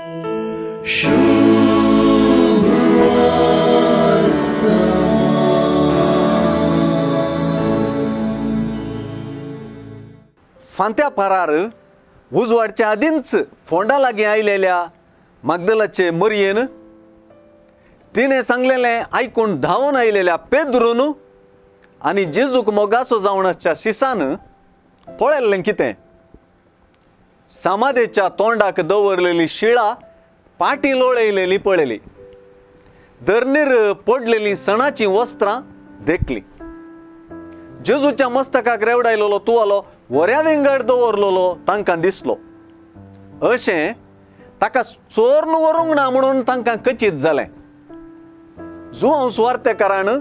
फांत्या पारार उजवाडच्या आदींच फोंडा लागी आयलेल्या मगदलाचे मरयेन तिने सांगलेले ऐकून धावून आयलेल्या पेद्रून आणि जेजूक मोगासो जावणाच्या शिसान पळयल्लें कितें? समाधेच्या तोंडाक दवरलेली शिळा पाटी लोळयलेली पळयली, धरणीर पडलेली सणाची वस्त्रां देखली, जेजूच्या मस्तकाक रेवडायलोलो तुवालो वऱ्या विंगड दवरलोलो तांकां दिसलो. अशें ताका चोरून व्हरूंक ना म्हणून तांकां कचीत जालें. जुआंव सुवार्थेकारान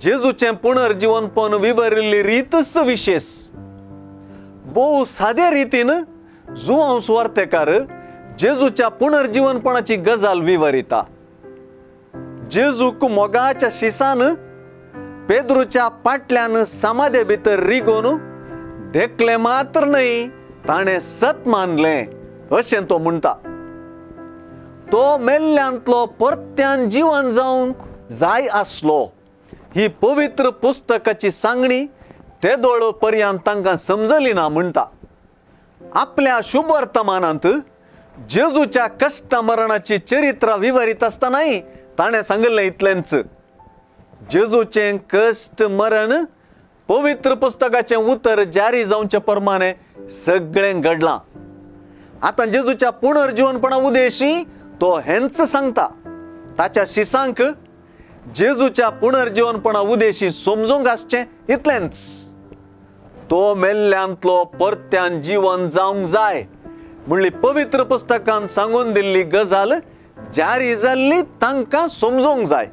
जेजूचें पुनर्जीवनपण विवरिल्ली रीतच विशेष. भोव सादे रितीन जुआंव सुवार्थेकार जेजूच्या पुनर्जीवनपणाची गजाल विवरिता. जेजूक मोगाच्या शिसान पेद्रूच्या पाटल्यान समाधे भितर रिगोन देखले मात्र न्हय, ताणें सत मानलें अशें तो म्हणटा. तो मेल्ल्यांतलो परत्यान जीवन जावंक जाय आसलो ही पवित्र पुस्तकाची सांगणी तेदोळ पर्यंत तांकां समजली ना म्हणटा. आपल्या शुभ वर्तमानांत जेजूच्या कश्ट मरणाची चरित्रां विवरीत आसतनाय ताणें सांगलें इतलेंच. जेजूचें कश्ट मरण पवित्र पुस्तकाचें उतर जारी जावचे प्रमाणे सगळें घडलां. आतां जेजूच्या पुनर्जीवनपणा उदेशी तो हेंच सांगता. ताच्या शिसांक जेजूच्या पुनर्जीवनपणा उदेशी समजूंक आसचें इतलेंच. तो मेल्ल्यांतलो परत्यान जीवन जावंक जाय म्हणली पवित्र पुस्तकान सांगून दिल्ली गजाल जारी जाल्ली तांकां समजूंक जाय.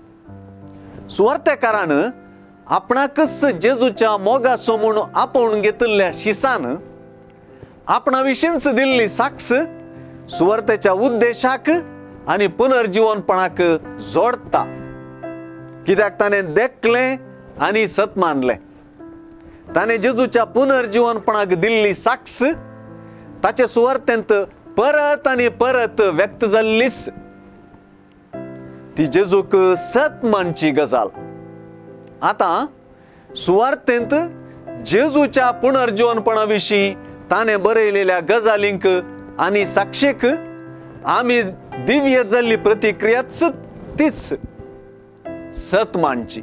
सुवार्थेकारान आपणाकच जेजूच्या मोगाचो म्हूण आपोवन घेतिल्ल्या शिसान आपणा विशींच दिल्ली साक्ष सुवार्थेच्या उद्देशाक आनी पुनर्जीवनपणाक जोडता. कित्याक ताणें देखलें आनी सत मानलें. ताणें जेजूच्या पुनर्जीवनपणाक दिल्ली साक्ष ताचे सुवार्थेंत परत आनी परत व्यक्त जाल्लीच. ती जेजूक सत मानची गजाल. आतां सुवार्थेंत जेजूच्या पुनर्जीवनपणा विशीं ताणें बरयलेल्या गजालींक आनी साक्षेक आमी दिव्य जाल्ली प्रतिक्रियाच तीच सत मानची.